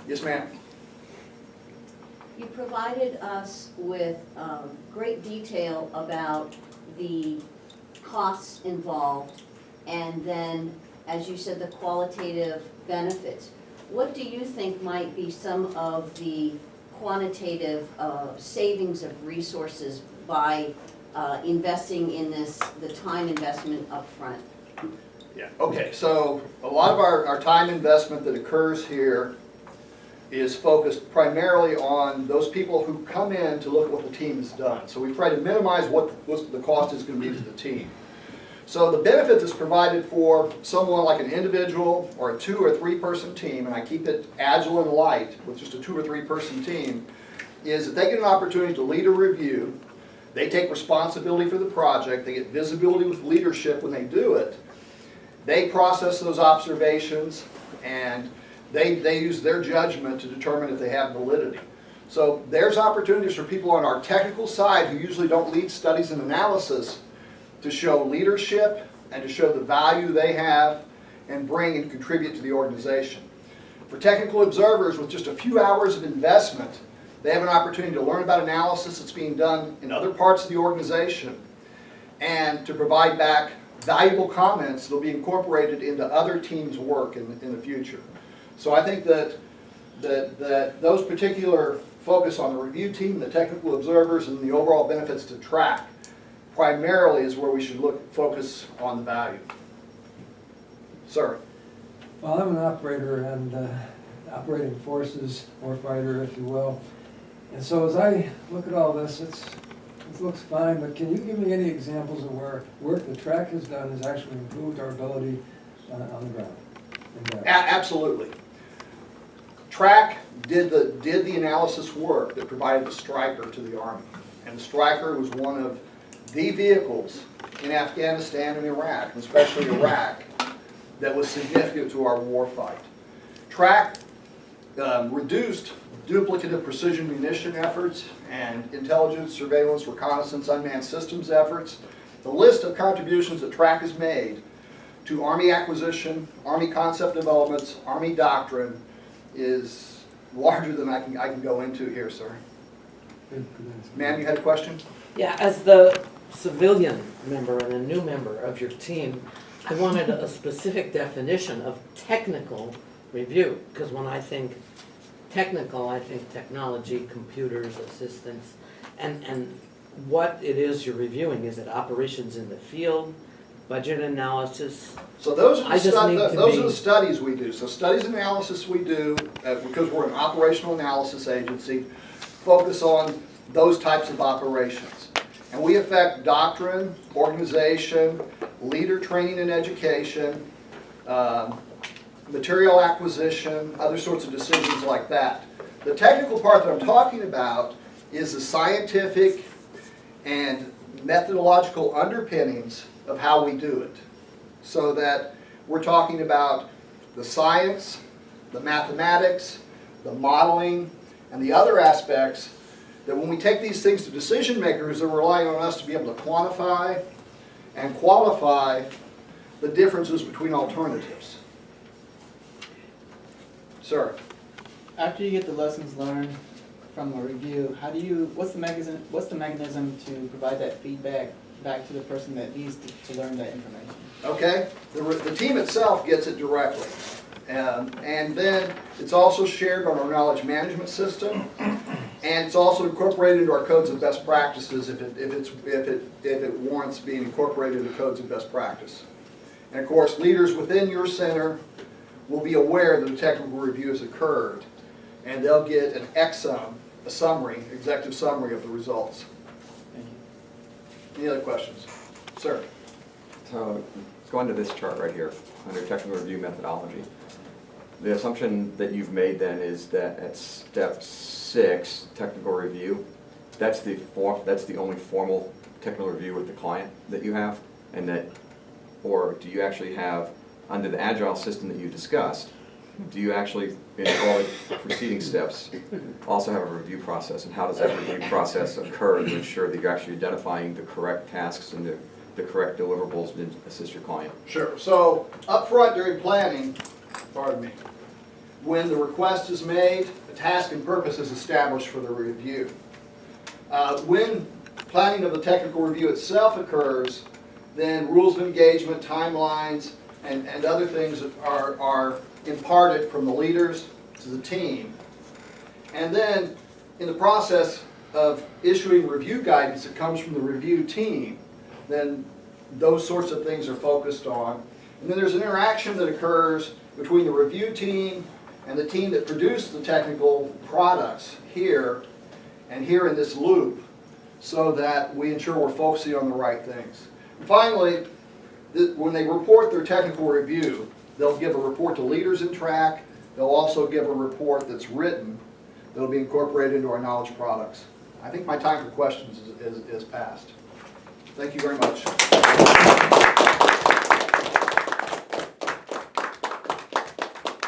Yes, ma'am. You provided us with great detail about the costs involved and then, as you said, the qualitative benefits. What do you think might be some of the quantitative savings of resources by investing in this, the time investment upfront? Yeah. Okay, so a lot of our time investment that occurs here is focused primarily on those people who come in to look at what the team has done. So we try to minimize what the cost is going to be to the team. So the benefit that's provided for someone like an individual or a 2 or 3 person team, and I keep it agile and light with just a 2 or 3 person team, is that they get an opportunity to lead a review. They take responsibility for the project. They get visibility with leadership when they do it. They process those observations, and they use their judgment to determine if they have validity. So there's opportunities for people on our technical side who usually don't lead studies and analysis to show leadership and to show the value they have and bring and contribute to the organization. For technical observers with just a few hours of investment, they have an opportunity to learn about analysis that's being done in other parts of the organization and to provide back valuable comments that will be incorporated into other teams' work in the future. So I think that those particular focus on the review team, the technical observers, and the overall benefits to track primarily is where we should focus on the value. Sir? Well, I'm an operator and operating forces, warfighter, if you will. And so as I look at all this, it looks fine, but can you give me any examples of where work the track has done has actually improved our ability on the ground? Absolutely. Track did the analysis work that provided the Stryker to the Army. And the Stryker was one of the vehicles in Afghanistan and Iraq, and especially Iraq, that was significant to our warfight. Track reduced duplicative precision munition efforts and intelligence, surveillance, reconnaissance, unmanned systems efforts. The list of contributions that Track has made to Army acquisition, Army concept developments, Army doctrine is larger than I can go into here, sir. Ma'am, you had a question? Yeah, as the civilian member and a new member of your team, I wanted a specific definition of technical review, because when I think technical, I think technology, computers, assistance, and what it is you're reviewing. Is it operations in the field, budget analysis? So those are I the studies we do. So studies and analysis we do, because we're an operational analysis agency, focus on those types of operations. And we affect doctrine, organization, leader training and education, material acquisition, other sorts of decisions like that. The technical part that I'm talking about is the scientific and methodological underpinnings of how we do it. So that we're talking about the science, the mathematics, the modeling, and the other aspects that when we take these things to decision makers, they're relying on us to be able to quantify and qualify the differences between alternatives. Sir? After you get the lessons learned from a review, what's the mechanism to provide that feedback back to the person that needs to learn that information? Okay, the team itself gets it directly. And then it's also shared on our knowledge management system, and it's also incorporated into our codes of best practices if it warrants being incorporated into codes of best practice. And of course, leaders within your center will be aware that a technical review has occurred, and they'll get an EXUM, a summary, executive summary of the results. Thank you. Any other questions? Sir? So let's go into this chart right here, under technical review methodology. The assumption that you've made then is that at step 6, technical review, that's the only formal technical review with the client that you have, and that, or do you actually have, under the agile system that you discussed, do you actually, in all the preceding steps, also have a review process, and how does that review process occur to ensure that you're actually identifying the correct tasks and the correct deliverables to assist your client? Sure. So up front during planning, pardon me, when the request is made, a task and purpose is established for the review. When planning of the technical review itself occurs, then rules of engagement, timelines, and other things are imparted from the leaders to the team. And then, in the process of issuing review guidance that comes from the review team, then those sorts of things are focused on. And then there's an interaction that occurs between the review team and the team that produced the technical products here and here in this loop, so that we ensure we're focusing on the right things. And finally, when they report their technical review, they'll give a report to leaders in track. They'll also give a report that's written that'll be incorporated into our knowledge products. I think my time for questions is past. Thank you very much.